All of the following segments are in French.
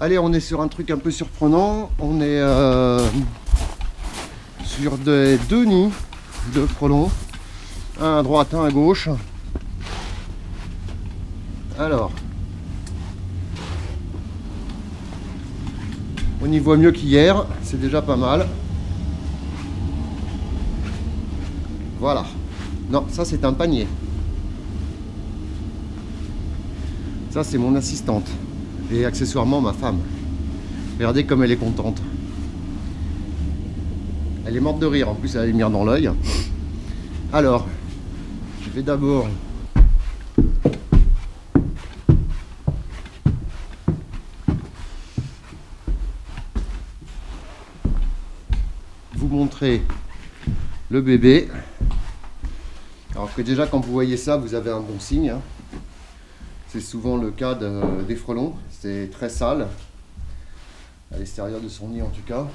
Allez, on est sur un truc un peu surprenant. On est sur deux nids de frelons. Un à droite, un à gauche. Alors, on y voit mieux qu'hier. C'est déjà pas mal. Voilà. Non, ça c'est un panier. Ça c'est mon assistante. Et accessoirement ma femme. Regardez comme elle est contente. Elle est morte de rire. En plus elle a la lumière dans l'œil. Alors, je vais d'abord vous montrer le bébé. Alors que déjà quand vous voyez ça, vous avez un bon signe. Hein. C'est souvent le cas des frelons. C'est très sale, à l'extérieur de son nid en tout cas.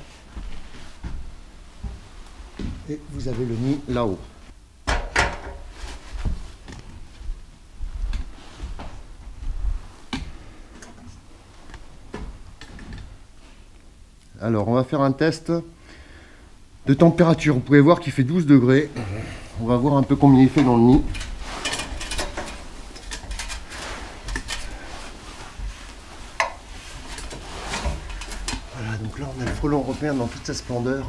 Et vous avez le nid là-haut. Alors on va faire un test de température. Vous pouvez voir qu'il fait 12 degrés. On va voir un peu combien il fait dans le nid. Voilà, donc là on a le frelon européen dans toute sa splendeur.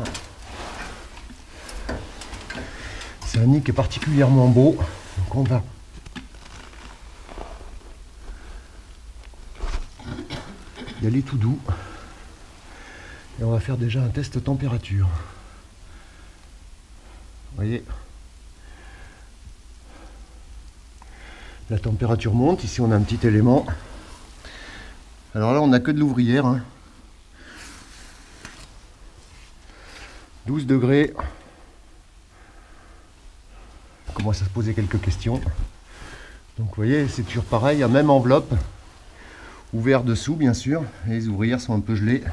C'est un nid qui est particulièrement beau. Donc on va y aller tout doux. Et on va faire déjà un test température. Vous voyez, la température monte. Ici on a un petit élément. Alors là on n'a que de l'ouvrière. Hein. 12 degrés. On commence à se poser quelques questions. Donc vous voyez, c'est toujours pareil, il y a même enveloppe. Ouvert dessous bien sûr. Les ouvrières sont un peu gelées.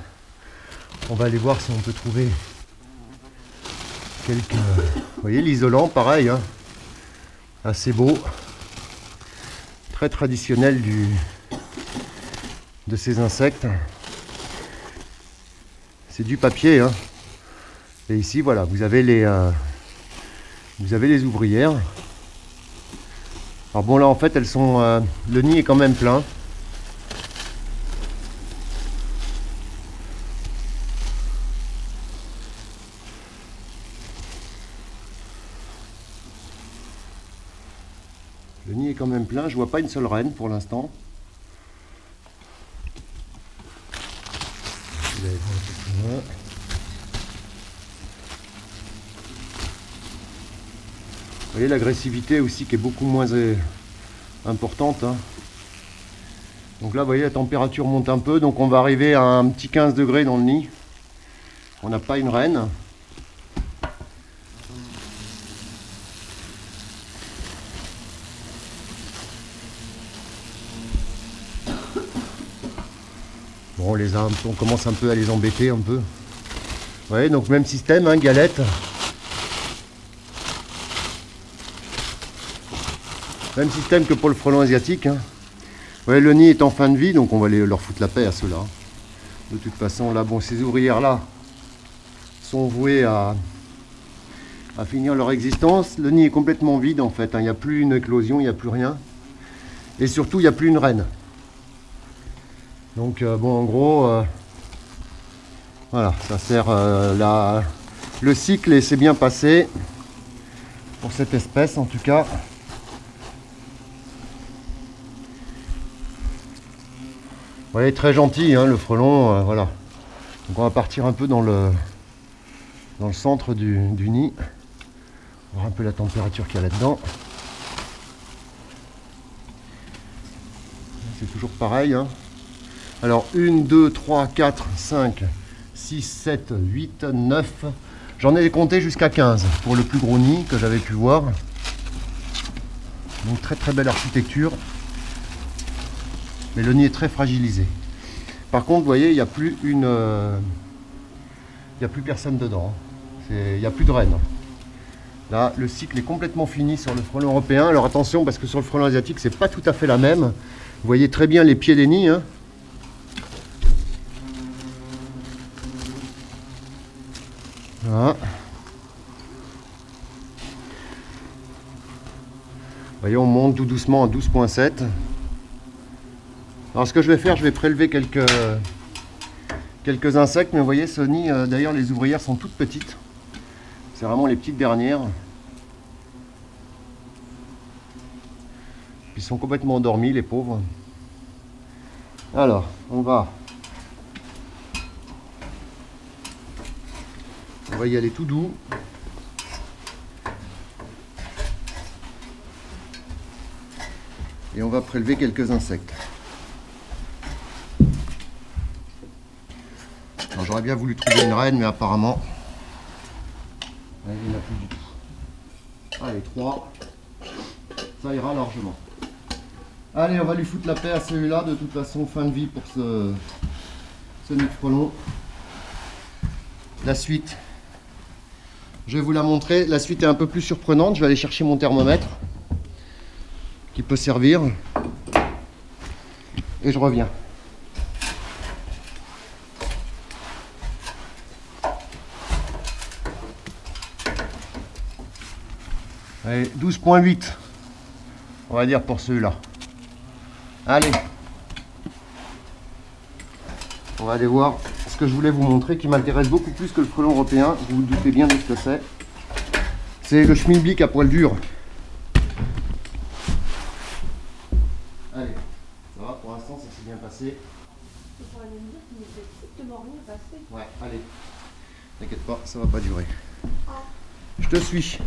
On va aller voir si on peut trouver quelques... Vous voyez l'isolant, pareil, hein, assez beau, très traditionnel de ces insectes. C'est du papier, hein. Et ici, voilà, vous avez les ouvrières. Alors bon, là en fait, elles sont, le nid est quand même plein. Le nid est quand même plein, je vois pas une seule reine pour l'instant. Vous voyez l'agressivité aussi qui est beaucoup moins importante. Hein. Donc là vous voyez la température monte un peu, donc on va arriver à un petit 15 degrés dans le nid. On n'a pas une reine. Bon, on commence un peu à les embêter un peu. Vous voyez, donc même système, hein, galette. Même système que pour le frelon asiatique. Hein. Vous voyez, le nid est en fin de vie, donc on va leur foutre la paix à ceux-là. De toute façon, là, bon, ces ouvrières-là sont vouées à finir leur existence. Le nid est complètement vide en fait. Hein. Il n'y a plus une éclosion, il n'y a plus rien. Et surtout, il n'y a plus une reine. Donc bon, en gros, voilà, ça sert le cycle s'est bien passé pour cette espèce en tout cas. Vous voyez, très gentil hein, le frelon, voilà. Donc on va partir un peu dans le centre du nid, voir un peu la température qu'il y a là-dedans. C'est toujours pareil. Hein. Alors 1, 2, 3, 4, 5, 6, 7, 8, 9. J'en ai compté jusqu'à 15 pour le plus gros nid que j'avais pu voir. Donc très très belle architecture. Mais le nid est très fragilisé. Par contre, vous voyez, il n'y a plus personne dedans. Il n'y a plus de reine. Là, le cycle est complètement fini sur le frelon européen. Alors attention, parce que sur le frelon asiatique, c'est pas tout à fait la même. Vous voyez très bien les pieds des nids. Hein. Voilà. Voyez, on monte tout doucement à 12,7. Alors ce que je vais faire, je vais prélever quelques insectes, mais vous voyez ce nid, d'ailleurs les ouvrières sont toutes petites. C'est vraiment les petites dernières. Ils sont complètement endormis, les pauvres. Alors, on va y aller tout doux. Et on va prélever quelques insectes. Alors j'aurais bien voulu trouver une reine, mais apparemment, il n'y en a plus du tout. Allez, 3. Ça ira largement. Allez, on va lui foutre la paix à celui-là. De toute façon, fin de vie pour ce nid de frelon. La suite, je vais vous la montrer. La suite est un peu plus surprenante. Je vais aller chercher mon thermomètre qui peut servir. Et je reviens. Allez, 12,8. On va dire pour celui-là. Allez. On va aller voir ce que je voulais vous montrer qui m'intéresse beaucoup plus que le frelon européen. Vous vous doutez bien de ce que c'est. C'est le schmilblick à poil dur. Allez, ça va, pour l'instant ça s'est bien passé. Tu pourrais me dire qu'il était strictement rien passé. Ouais, allez. T'inquiète pas, ça va pas durer. Ah, Je te suis.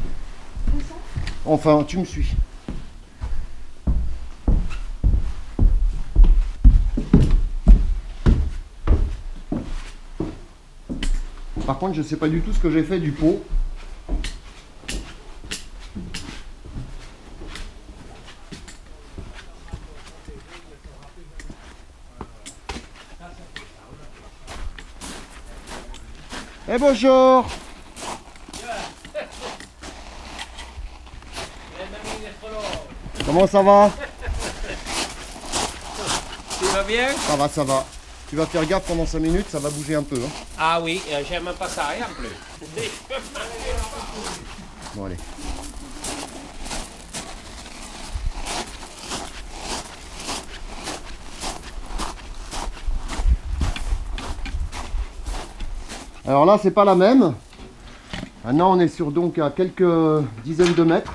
comme ça? Enfin, tu me suis. Par contre, je sais pas du tout ce que j'ai fait du pot. Eh bonjour. Comment ça va? Tu vas bien? Ça va, ça va. Tu vas faire gaffe pendant 5 minutes, ça va bouger un peu. Hein. Ah oui, j'aime pas ça en plus. Bon, allez. Alors là, c'est pas la même. Maintenant, on est sur donc à quelques dizaines de mètres.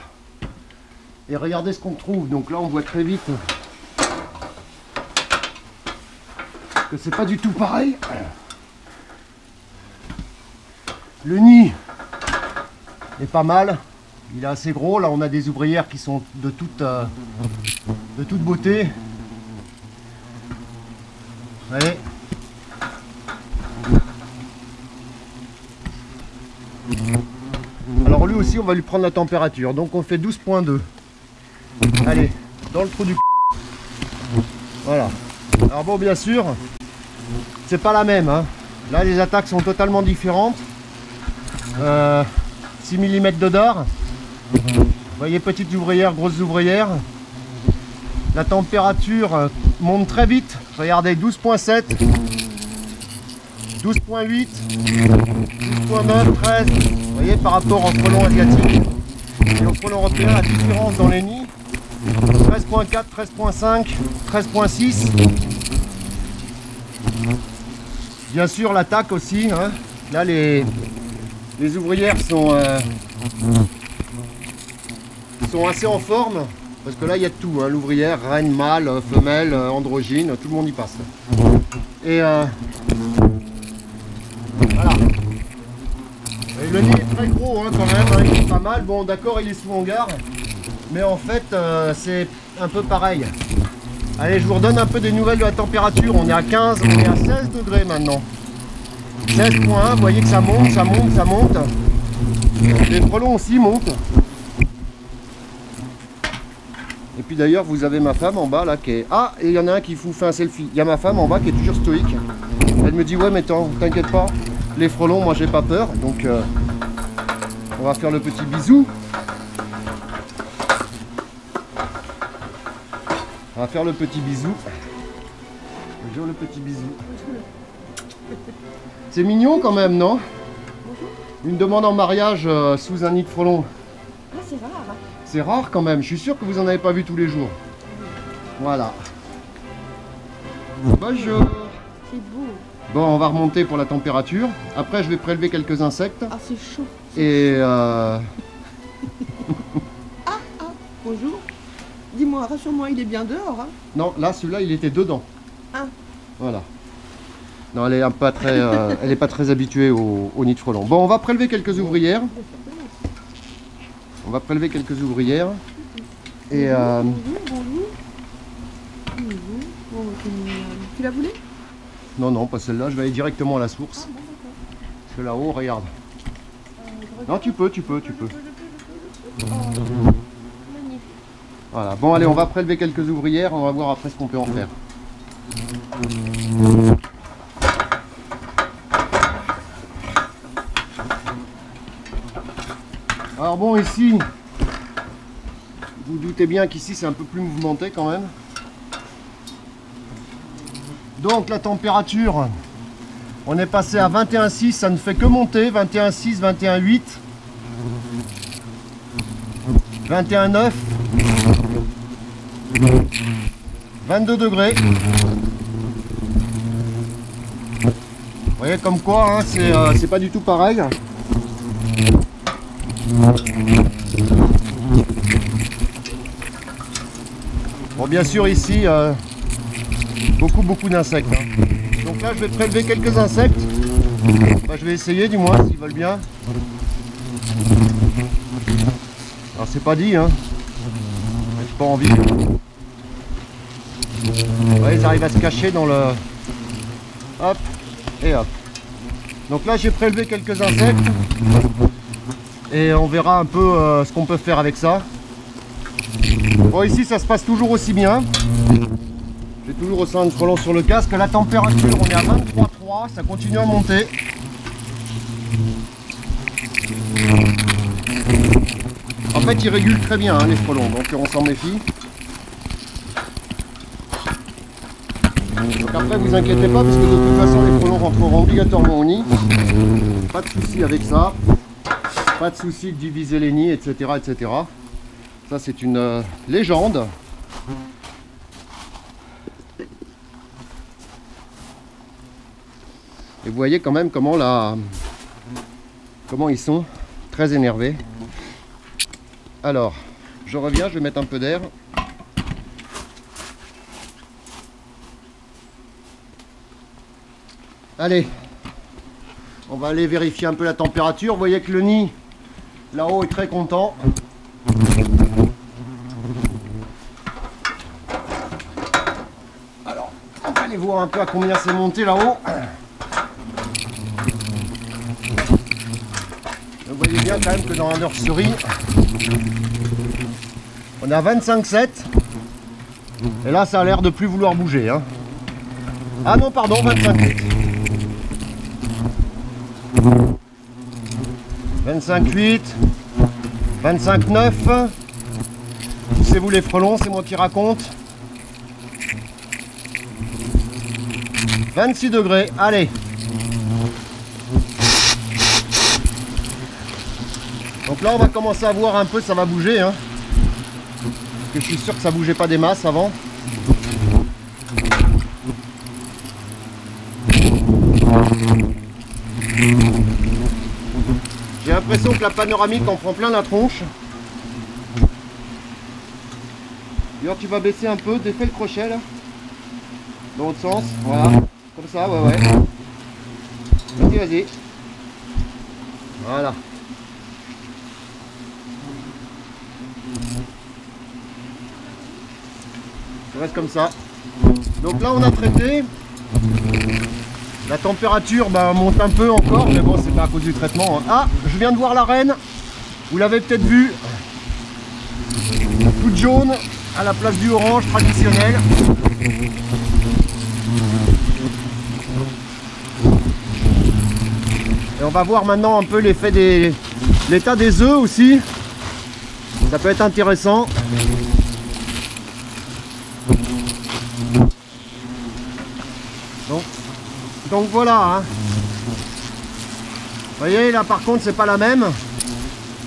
Et regardez ce qu'on trouve. Donc là, on voit très vite que c'est pas du tout pareil. Le nid est pas mal. Il est assez gros. Là, on a des ouvrières qui sont de toute beauté. Vous voyez ? Alors lui aussi, on va lui prendre la température. Donc on fait 12,2. Allez, dans le trou du c***. Voilà. Alors bon, bien sûr, c'est pas la même. Hein. Là, les attaques sont totalement différentes. 6 mm de dard. Vous voyez, petites ouvrières, grosses ouvrières. La température monte très vite. Regardez, 12,7. 12,8, 12,9, 13. Vous voyez, par rapport au frelon asiatique et au frelon européen, la différence dans les nids, 13,4, 13,5, 13,6. Bien sûr, l'attaque aussi. Hein. Là, les ouvrières sont assez en forme. Parce que là, il y a de tout. Hein. L'ouvrière, reine, mâle, femelle, androgyne, tout le monde y passe. Et voilà. Et le nid est très gros hein, quand même, hein, il est pas mal. Bon d'accord, il est sous hangar, mais en fait c'est un peu pareil. Allez, je vous redonne un peu des nouvelles de la température. On est à 15, on est à 16 degrés maintenant. 16,1, vous voyez que ça monte, ça monte, ça monte. Les frelons aussi montent. Et puis d'ailleurs, vous avez ma femme en bas là qui est... Ah, et il y en a un qui vous fait un selfie. Il y a ma femme en bas qui est toujours stoïque. Elle me dit, ouais mais t'inquiète pas, les frelons, moi j'ai pas peur. Donc on va faire le petit bisou. On va faire le petit bisou. Bonjour le petit bisou. C'est mignon quand même, non? Une demande en mariage sous un nid de frelons. Ah, c'est rare. Hein. C'est rare quand même, je suis sûr que vous en avez pas vu tous les jours. Voilà. Bonjour. C'est beau. Bon, on va remonter pour la température. Après, je vais prélever quelques insectes. Ah, c'est chaud. Et Bonjour. Dis-moi, rassure-moi, il est bien dehors. Hein. non, là, celui-là, il était dedans. Ah. Voilà. Non, elle est pas très, elle est pas très habituée au nid de frelons. Bon, on va prélever quelques ouvrières. On va prélever quelques ouvrières. Et Bonjour. Bon, tu la voulais? non, non, pas celle-là. Je vais aller directement à la source. Parce que là-haut, regarde. Non, tu peux. Magnifique. Voilà. Bon, allez, on va prélever quelques ouvrières. On va voir après ce qu'on peut en faire. Alors bon, ici, vous doutez bien qu'ici c'est un peu plus mouvementé quand même. Donc la température, on est passé à 21,6, ça ne fait que monter, 21,6, 21,8, 21,9, 22 degrés. Vous voyez comme quoi, hein, c'est pas du tout pareil. Bon, bien sûr ici beaucoup d'insectes. Hein. Donc là je vais prélever quelques insectes. Enfin, je vais essayer du moins s'ils veulent bien. Alors c'est pas dit, hein. J'ai pas envie. Ouais, ils arrivent à se cacher dans le. Hop et hop. Donc là j'ai prélevé quelques insectes. Et on verra un peu ce qu'on peut faire avec ça. Bon, ici ça se passe toujours aussi bien. J'ai toujours au sein de frelons sur le casque. La température, on est à 23,3, ça continue à monter. En fait, ils régulent très bien hein, les frelons, donc on s'en méfie. Donc après, vous inquiétez pas, parce que de toute façon, les frelons rentreront obligatoirement au nid. Pas de souci avec ça. Pas de souci de diviser les nids, etc. etc. Ça, c'est une légende. Et vous voyez quand même comment ils sont très énervés. Alors, je reviens, je vais mettre un peu d'air. Allez, on va aller vérifier un peu la température. Vous voyez que le nid là-haut est très content. Alors, on va aller voir un peu à combien c'est monté là-haut. Vous voyez bien quand même que dans la nurserie, on est à 25,7. Et là, ça a l'air de plus vouloir bouger. Hein. Ah non, pardon, 25,8. 25,8. 25,9. Poussez-vous les frelons, c'est moi qui raconte. 26 degrés, allez. Donc là on va commencer à voir un peu, ça va bouger. Hein. Parce que je suis sûr que ça bougeait pas des masses avant. J'ai l'impression que la panoramique en prend plein la tronche. D'ailleurs tu vas baisser un peu, défais le crochet là. Dans l'autre sens, voilà. Comme ça, ouais. Vas-y, vas-y. Voilà. Ça reste comme ça. Donc là on a traité. La température monte un peu encore, mais bon c'est pas à cause du traitement. Hein. Ah, je viens de voir la reine. Vous l'avez peut-être vue. Toute jaune à la place du orange traditionnel. Et on va voir maintenant un peu l'effet l'état des œufs aussi. Ça peut être intéressant. Donc voilà. Hein. voyez, là par contre, c'est pas la même.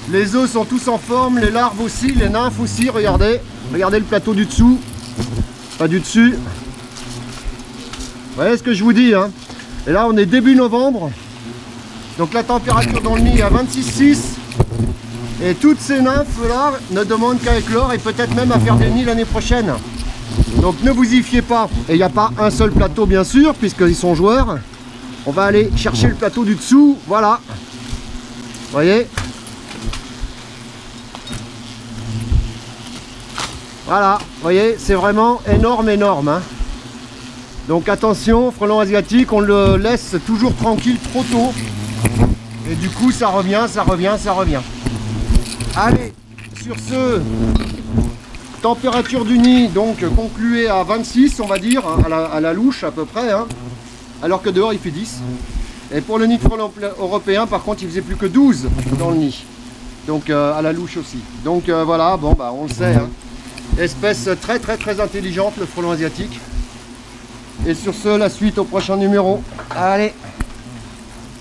Les œufs sont tous en forme, les larves aussi, les nymphes aussi, regardez. Regardez le plateau du dessous. Pas du dessus. Vous voyez ce que je vous dis, hein. Et là, on est début novembre. Donc la température dans le nid est à 26,6. Et toutes ces nymphes-là ne demandent qu'à éclore et peut-être même à faire des nids l'année prochaine. Donc ne vous y fiez pas. Et il n'y a pas un seul plateau, bien sûr, puisqu'ils sont joueurs. On va aller chercher le plateau du dessous. Voilà. Vous voyez? Voilà. Vous voyez, c'est vraiment énorme, énorme, hein. Donc attention, frelon asiatique, on le laisse toujours tranquille trop tôt. Et du coup, ça revient, ça revient, ça revient. Allez, sur ce, température du nid, donc concluée à 26, on va dire, hein, à la louche à peu près, hein, alors que dehors il fait 10. Et pour le nid de frelon européen, par contre, il faisait plus que 12 dans le nid. Donc à la louche aussi. Donc voilà, bon, bah on le sait, hein. Espèce très très très intelligente, le frelon asiatique. Et sur ce, la suite au prochain numéro. Allez!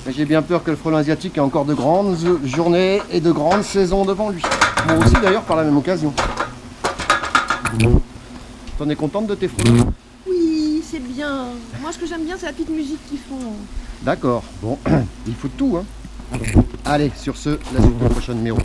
J'ai bien peur que le frelon asiatique ait encore de grandes journées et de grandes saisons devant lui. Moi aussi d'ailleurs par la même occasion. T'en es contente de tes frelons? Oui, c'est bien. Moi, ce que j'aime bien, c'est la petite musique qu'ils font. D'accord, bon, il faut tout, hein. Allez, sur ce, la suite au prochain numéro.